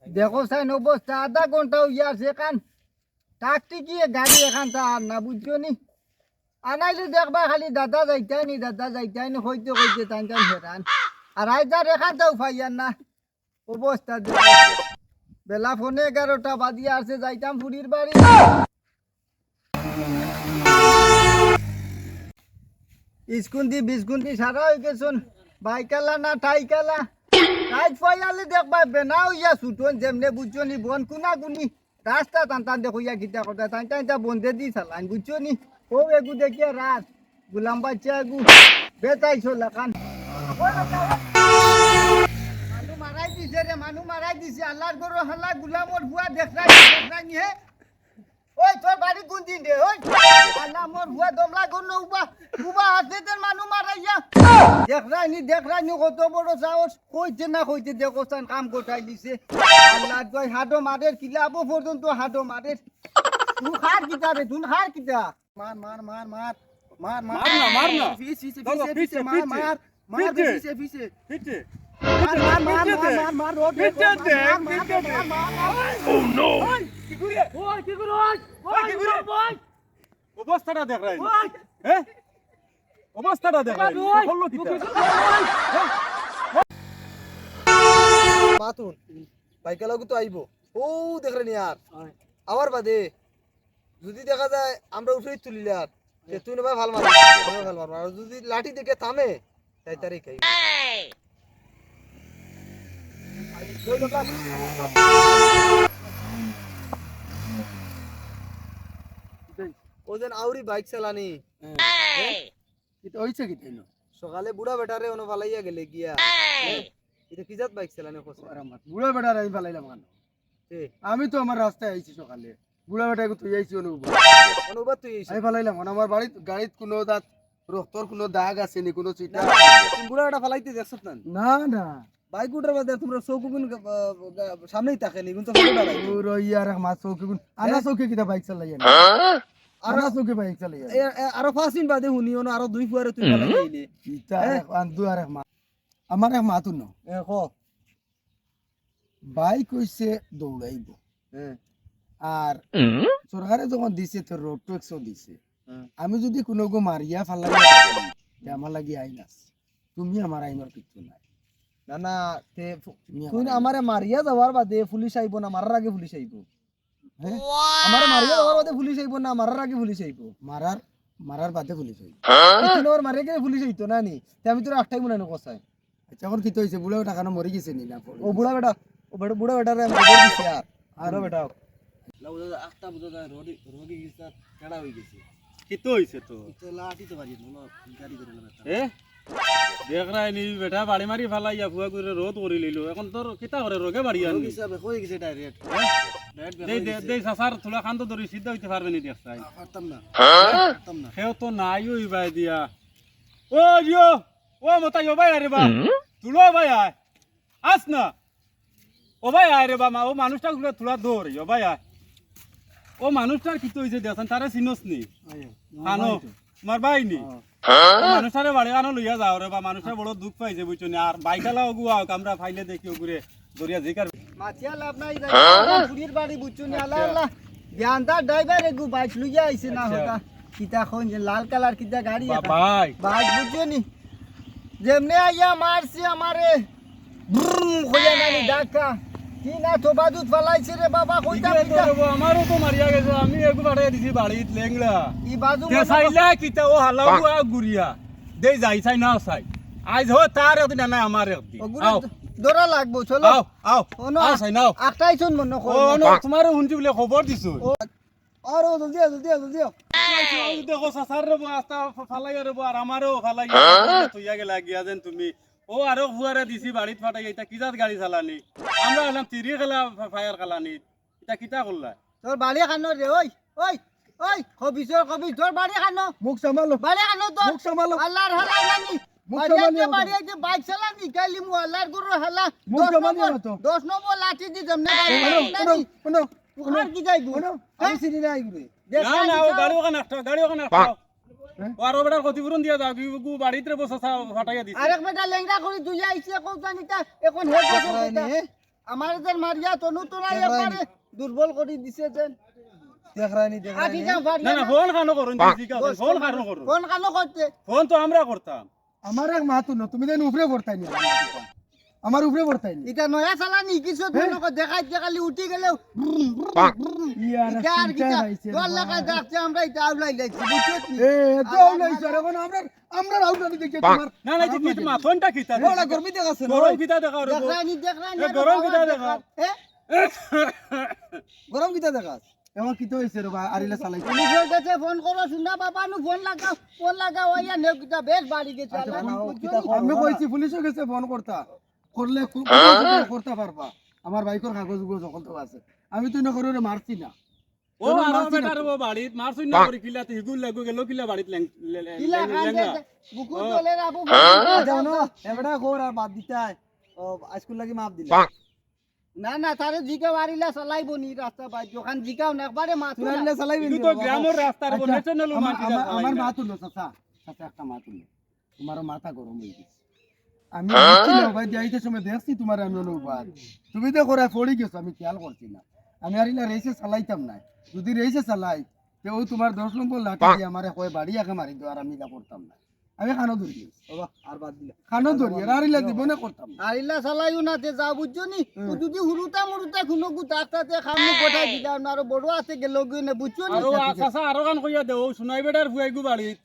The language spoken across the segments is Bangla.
দেখো সাইন অবস্থা আধা ঘন্টা হইয়া আছে কান টাকটি কি গাড়ি এখান তা আর না বুঝছো নি আনাইলে দেখবা খালি দাদা যাইতাই নি হইতে হইতে টান টান হেরান আর আইদার এখান তাও ফাইয়ার না অবস্থা বেলা ফোনে 11টা বাজিয়া আছে যাইতাম ফুরির বাড়ি ইস্কুন্দি বিস্কুন্দি সারা হয়ে গেছুন বাইকালা না টাইকালা টাইট ফাইয়ালে দেখবা বেনা হইয়া ছুটন যেমনে বুঝছো নি বন কুনা কুনি রাস্তা টান টান দেখো ইয়া গীতা কথা টান টান বন্ধে দি চালান বুঝছো নি ও এগু দেখিয়া রাত গুলাম বাচ্চা এগু বেতাইছো লাখান মানু মারাই দিছে রে মানু মারাই দিছে আল্লাহর গরো হাল্লা গুলামর বুয়া দেখরাই নি হে ওই তোর বাড়ি কোন দিন রে ওই আল্লাহ মোর বুয়া দমলা গন উবা আছে তোর মানু মারাইয়া দেখরাই নি কত বড় সাহস কইতে না কইতে দেখো সান কাম গোটাই দিছে আল্লাহ কই হাডো মারের কিলাবো পর্যন্ত হাডো মারের তুই খার কিটা রে তুই খার কিটা মার মার মার মার মার মার না মার না ফিসে মার মার মার ফিসে মার মার মার মার মার রোড ও নো কি করে ওই কি করে ওই অবস্থাটা দেখ রাই হ্যাঁ অবস্থাটা দেখ রাই বললো কি মাতুন বাইকে লাগু তো আইবো ও দেখ রে यार আবার বাদে যদি দেখা যায় আমরা উঠেই তুলিলে আর তুই না ভাই ভাল মার আর যদি লাঠি দেখে থামে তাই তারই খাই ওজন আউরি বাইক চালানি এটা হইছে কি তাইনো সকালে বুড়া বেটারে ওনো ফালাইয়া গেলে গিয়া এটা কি জাত বাইক চালানি কইছে বুড়া বেটার আমি ফালাইলাম কেন আমি তো আমার রাস্তায় আইছি সকালে বুড়া বেটাকে তুই আইছি অনুবাদ তুই আমি ফালাইলাম আমার বাড়িতে গাড়িত কোনো দাঁত রক্তর কোনো দাগ আছে নি কোনো চিটা তুমি বুড়া বেটা ফালাইতে দেখছ না না বাইক উঠার বাদে তোমরা চৌকুগুন সামনেই থাকে নি কিন্তু ফটো দাঁড়াই ওর ইয়ার মা চৌকিগুন আনা চৌকি কিটা বাইক চালাইয়া না আনা চৌকি বাইক চালাইয়া আরো 5 দিন বাদে হুনিও না আরো দুই ফুয়ারে তুই ফালাই আইলে ইটা আন দু আর মা আমার এক মা তুন ক বাইক কইছে দৌড়াইব আর সরকারে যখন দিছে তো রোড ট্যাক্সও দিছে আমি যদি কোনো গো মারিয়া ফালাই আমার লাগি আইন আছে তুমি আমার আইনের কিছু নাই না না তে তুই আমারে মারিয়া যাওয়ার বাদে পুলিশ আইবো না মারার আগে পুলিশ আইবো হ্যাঁ আমারে মারিয়া যাওয়ার বাদে পুলিশ আইবো না মারার আগে পুলিশ আইবো মারার বাদে পুলিশ হই তুই ওর মারিয়া গেলে পুলিশ আইতো না নি তে আমি তোর একটাই মনে কসাই আচ্ছা এখন কি হইছে বুড়া টাকা না মরে গেছে নি না ও বুড়া বেটা রে মারিয়া দিছে আর বেটা লাউ দাদা আটটা বুঝা যায় রোগী গিসা কেডা হই গেছে কি তো হইছে তো তো লাঠি তো বাড়ি না গাড়ি করে না এ দেখ রাই নি বেটা বাড়ি মারি ফালাইয়া ফুয়া করে রোদ করি লইলো এখন তোর কিতা করে রোগে বাড়ি আননি হিসাবে কই গেছে ডাইরেক্ট দেই সাসার তুলা খান তো ধরি সিদ্ধা হইতে পারবে নি দেখছাই পারতাম না হেও তো নাই ওই বাই দিয়া ও জিও ও মতাই ও ভাই আরে বা তুলো ভাই আয় আস না ও ভাই আয় রে বা মা ও মানুষটা তুলা ধর ও ভাই আয় ও মানুষটার কি তো হইছে দেখছেন তারে চিনস নি আনো মার ভাই নি মানুষটারে বাড়ি আনো লইয়া যাও রে বা মানুষটা বড় দুঃখ পাইছে বুঝছো নি আর বাইকালা ওগুয়া আমরা ফাইলে দেখি ওগুরে দরিয়া জিকার মাছিয়া লাভ নাই ফুরির বাড়ি বুঝছো নি আল্লাহ আল্লাহ জ্ঞানদার ড্রাইভার এগু বাইক লইয়া আইছে না হতা কিতা কোন যে লাল কালার কিতা গাড়ি ভাই বাইক বুঝছো নি যেমনে আইয়া মারছি আমারে হইয়া নানি ডাকা কি না তো বাদুত ফালাইছে রে বাবা কইতা আমারও তো মারিয়া গেছে আমি এগু বাড়াই দিছি বাড়িত লেংলা ই বাজু তে সাইলা কিতা ও হালাও গুরিয়া দেই যাই চাই না চাই আজ হো তার একদিন না আমার একদিন আও দৌড়া লাগবো চলো আও আও আও চাই নাও আটাই শুন মন ও নো তোমার হুনছি বলে খবর দিছো আরে জলদি দেখো সাসার রে আস্তা ফালাই রে আর আমারও ফালাই তুইয়া গেলা গিয়া যেন তুমি ও আরো ফুয়ারে দিছি বাড়িত ফাটাই এটা কি জাত গাড়ি চালানি আমরা হলাম তিরি খেলা ফায়ার খালানি এটা কিতা করলা তোর বাড়ি খানো রে ওই কবি তোর বাড়ি খানো মুখ সামালো বাড়ি খানো তোর মুখ সামালো আল্লাহর হালা নানি মুখ সামালো বাড়ি যে বাইক চালানি গালি মু আল্লাহর গুরু হালা মুখ সামালো তো 10 নম্বর লাঠি দি জমনে কোন আর কি যাইবো আমি চিনি না আইগুরে না না ও গাড়ি ওখানে একটা আর ওটা ক্ষতিপূরণ দিয়া দাও গু বাড়িতে বসে ফাটাইয়া দিছি আরেক বেটা লেংড়া করে দুই আইছে কোথানিটা এখন হে আমার যে মারিয়া তনু তো নাই একবারে দুর্বল করে দিছে যে দেখরানি আটি যা না না ফোন খানো করুন ফোন খানো করুন কোন কানো করতে ফোন তো আমরা করতাম আমার এক মাতু ন তুমি দেন উপরে পড়তাই নি আমার উপরে পড়তাই নি এটা নয়া চালানি কিছু ধরনক দেখাই দেখালি উঠি গেলে ইয়ার আর কি গোল লাগা দেখতে আমরা এটা আউলাই লাইছি বুঝছো এ তো আউলাইছ রে কোন আমরা আউলানি দেখে তোমার না না কি মা ফোনটা কিতা ওলা গরমি দেখাছে না গরম কিতা দেখা রে দেখানি গরম কিতা দেখা গরম কিতা দেখাস এমন কিতা হইছে রে আরিলা চালাই পুলিশের কাছে ফোন করো শুনা বাবা নু ফোন লাগা ওইয়া নেকিটা বেশ বাড়ি গেছে আমি কইছি পুলিশের কাছে ফোন করতা করলে খুব করতে পারবা আমার বাইকের কাগজগুলো যখন তো আছে আমি তো না করে মারছি না ও আর বেটার ও বাড়ি মারছুন না করে কিলাতে হিগুল লাগু গেল কিলা বাড়িত কিলা লেঙ্গা বুকু চলে রাবু যাও না এবড়া গোর আর বাদ দিতাই ও আজকুল লাগি মাপ দিলা না না তারে জিকে বাড়িলা চালাইব নি রাস্তা বাই যখন জিকাও না একবারে মাথা তুলাইলে চালাইবি কিন্তু তো গ্রামের রাস্তার উপর ন্যাশনাল মাটি আমার মা তুললো চাচা চাচা একটা মা তুললো তোমার মাথা গরম হয়ে গেছে আমি দেখছিলাম ভাই যাইতে সময় দেখছি তোমার আমি অনুবাদ তুমি তো করে পড়ে গেছো আমি খেয়াল করছি না আমি আর ইলা রেসে চালাইতাম না যদি রেসে চালাই তে ও তোমার 10 নম্বর লাঠি দিয়ে আমারে কয় বাড়ি একা মারি দাও আর আমি যা করতাম না আমি খানো ধরি বাবা আর বাদ দিলা খানো ধরি আর ইলা জীবনে করতাম না আরিলা চালাইও না তে যা বুঝছো নি ও যদি হুরুতা মুরুতা খুনো গুতাতে খামু কোথায় দিলাম না আর বড় আছে গেল গনে বুঝছো নি আর চাচা আর গান কইয়া দে ও সুনাই বেটার ফুয়াইগু বাড়িত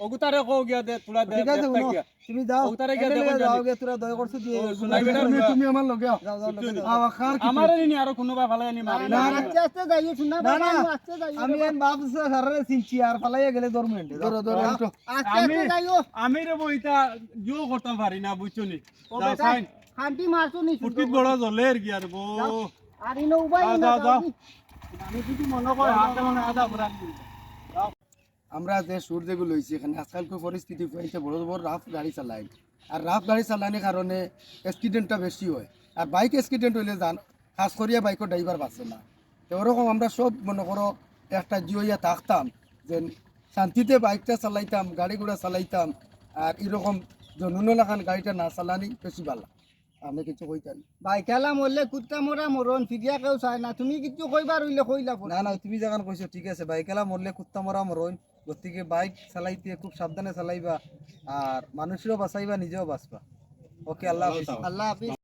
ওগুতারে কও গিয়া দে তুলা দে ঠিক আছে গিয়া তুমি যাও ওগুতারে গিয়া দেখো যাও গে তোরা দয়া করছো দিয়ে সুনাই বেটার তুমি আমার লগে যাও যাও লগে আওয়া খার কি আমারে নি আর কোনোবা ফালাই নি মারি না আস্তে আস্তে যাইও শুনা বাবা আস্তে যাইও আমি এম বাপস সারে চিনছি আর ফালাইয়া গেলে 10 মিনিট ধরো ধরো আস্তে আস্তে যাইও আমি রে বইতা জো করতাম পারি না বুঝছো নি ও যাও বেটা সাইন খান্তি মারছো নি ফুটকিত বড় জলের গিয়া রে বো আর ইনো উবাই না যাও যাও আমি যদি মনে কয় হাতে মনে আদা পুরান আমরা যে সুর যেগুলো হয়েছে এখানে আজকালকার পরিস্থিতি হয়েছে বড় বড় রাফ গাড়ি চালাই আর রাফ গাড়ি চালানোর কারণে অ্যাক্সিডেন্টটা বেশি হয় আর বাইক অ্যাক্সিডেন্ট হইলে যান খাস করিয়া বাইকের ড্রাইভার বাঁচে না তো ওরকম আমরা সব মনে করো একটা জিওইয়া থাকতাম যে শান্তিতে বাইকটা চালাইতাম গাড়ি ঘোড়া চালাইতাম আর এরকম জনুন লাখান গাড়িটা না চালানি বেশি ভালো আপনি কিছু কইতেন ভাই খেলা মরলে কুত্তা মরা মরণ ফিরিয়া কেউ চায় না তুমি কিছু কইবার হইলে কইলা না না তুমি যখন কইছো ঠিক আছে বাইকেলা মরলে কুত্তা মরা মরইন গতিকে বাইক চালাইতে খুব সাবধানে চালাইবা আর মানুষেরও বাঁচাইবা নিজেও বাঁচবা ওকে আল্লাহ হাফেজ আল্লাহ হাফিজ